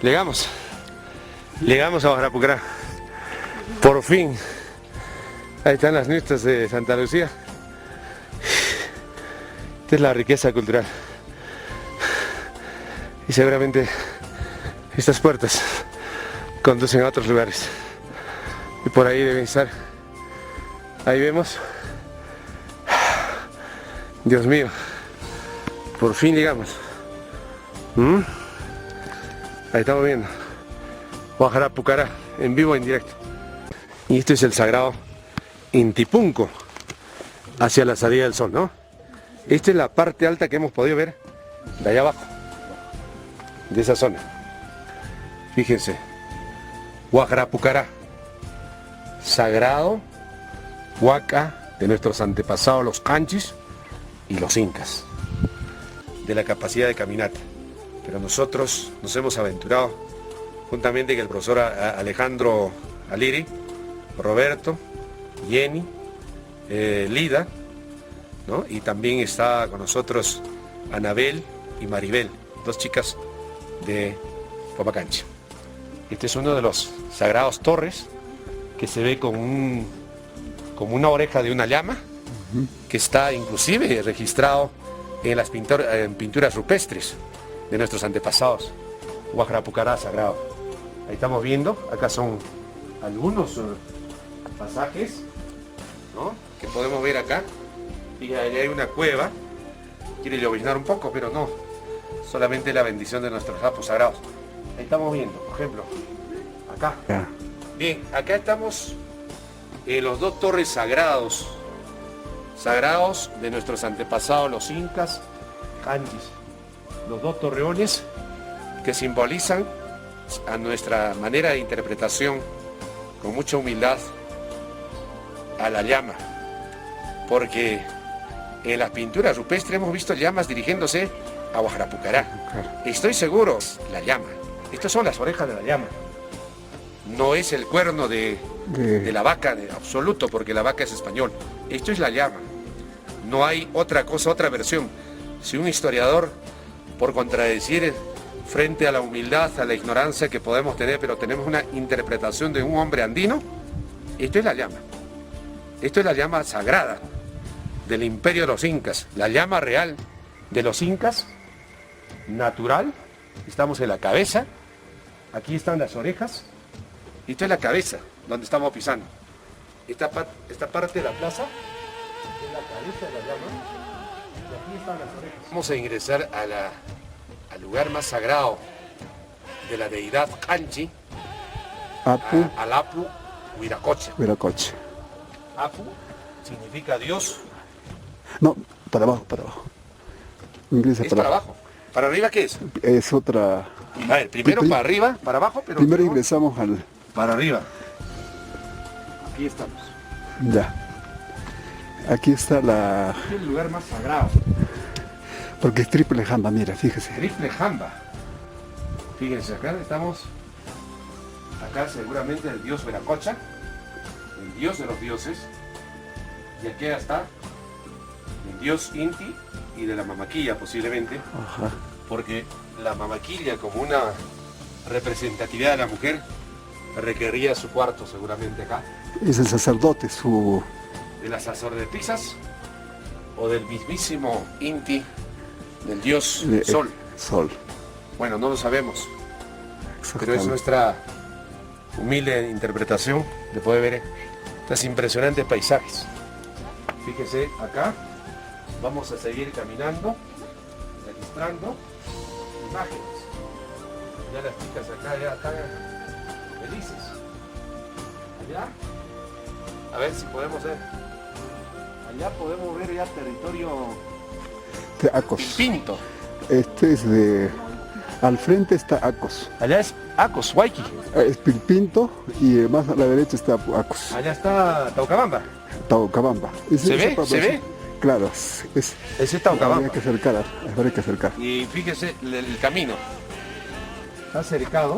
Llegamos. Llegamos a Huayrapucará. Por fin. Ahí están las nuestras de Santa Lucía. Esta es la riqueza cultural. Y seguramente estas puertas conducen a otros lugares. Y por ahí deben estar. Ahí vemos. Dios mío. Por fin llegamos. Ahí estamos viendo. Huayrapucará, en vivo en directo. Y esto es el sagrado Intipunco, hacia la salida del sol, ¿no? Esta es la parte alta que hemos podido ver de allá abajo, de esa zona. Fíjense, Huayrapucará, sagrado huaca de nuestros antepasados los canchis y los incas, de la capacidad de caminata. Pero nosotros nos hemos aventurado, juntamente con el profesor Alejandro Aliri, Roberto, Jenny, Lida, ¿no? Y también está con nosotros Anabel y Maribel, dos chicas de Popacancha. Este es uno de los sagrados torres que se ve como una oreja de una llama, que está inclusive registrado en las pinturas rupestres de nuestros antepasados. Huayrapucará sagrado. Ahí estamos viendo, acá son algunos pasajes, ¿no?, que podemos ver acá. Y ahí hay una cueva. Quiere lloviznar un poco, pero no, solamente la bendición de nuestros japos sagrados. Ahí estamos viendo, por ejemplo, acá. Bien, acá estamos en los dos torres sagrados de nuestros antepasados, los incas, canchis. Los dos torreones que simbolizan a nuestra manera de interpretación, con mucha humildad, a la llama, porque en las pinturas rupestres hemos visto llamas dirigiéndose a Huayrapucará. Estoy seguro, la llama. Estas son las orejas de la llama. No es el cuerno de la vaca, de absoluto, porque la vaca es español. Esto es la llama. No hay otra cosa, otra versión. Si un historiador, por contradecir frente a la humildad, a la ignorancia que podemos tener, pero tenemos una interpretación de un hombre andino, esto es la llama. Esto es la llama sagrada del imperio de los incas, la llama real de los incas, natural. Estamos en la cabeza, aquí están las orejas, esto es la cabeza, donde estamos pisando. Esta parte de la plaza es la cabeza de la llama, y aquí están las orejas. Vamos a ingresar al lugar más sagrado de la deidad Canchi, al Apu Huiracocha. Apu significa Dios. No, para abajo, para abajo. Ingresa ¿Es para abajo? ¿Para arriba qué es? Es otra... A ver, primero para arriba, para abajo, pero... Primero ingresamos al... Para arriba. Aquí estamos. Ya. Aquí está la... Este es el lugar más sagrado. Porque es triple jamba, mira, fíjese. Triple jamba. Fíjense, acá estamos... Acá seguramente el dios Veracocha, el dios de los dioses. Y aquí está el dios Inti y de la mamaquilla posiblemente. Ajá. Porque la mamaquilla, como una representatividad de la mujer, requería su cuarto seguramente acá. Es el sacerdote, su... De las sacerdotisas o del mismísimo Inti, del dios Sol. Sol. Bueno, no lo sabemos, pero es nuestra humilde interpretación de poder ver estos impresionantes paisajes. Fíjese acá, vamos a seguir caminando, registrando imágenes. Ya las chicas acá ya están felices. Allá, a ver si podemos ver. Allá podemos ver ya territorio de Acos. Pinto. Este es de... Al frente está Acos. Allá es Acos, Huayqui. Es Pilpinto y más a la derecha está Acos. Allá está Taucabamba. Taucabamba. ¿Se ve? ¿Se ve? Claro, es Taucabamba. Habría que acercar. Y fíjese el camino. Está cercado.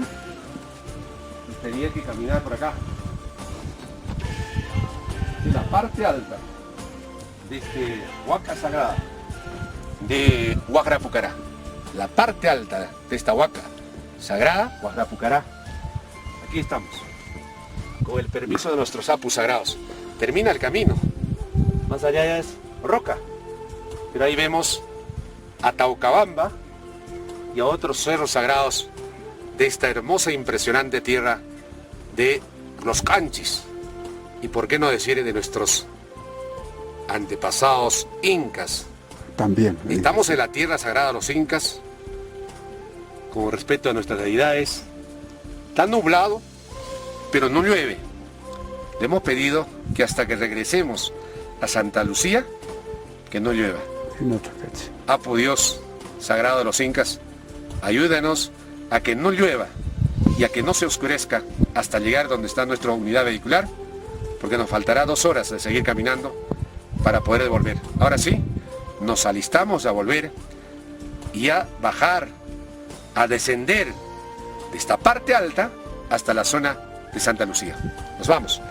Y tenía que caminar por acá. En la parte alta de este huaca sagrada de Huayrapucará. La parte alta de esta huaca sagrada, Guajrapucará. Aquí estamos, con el permiso de nuestros apus sagrados. Termina el camino, más allá ya es roca, pero ahí vemos a Taucabamba y a otros cerros sagrados de esta hermosa e impresionante tierra de los Canchis, y por qué no decir de nuestros antepasados incas. También. Estamos en la tierra sagrada de los incas, con respeto a nuestras deidades. Está nublado, pero no llueve. Le hemos pedido que hasta que regresemos a Santa Lucía, que no llueva. En otra fecha. Apu Dios sagrado de los incas, ayúdanos a que no llueva y a que no se oscurezca hasta llegar donde está nuestra unidad vehicular, porque nos faltará 2 horas de seguir caminando para poder volver. Ahora sí, nos alistamos a volver y a bajar, a descender de esta parte alta hasta la zona de Santa Lucía. Nos vamos.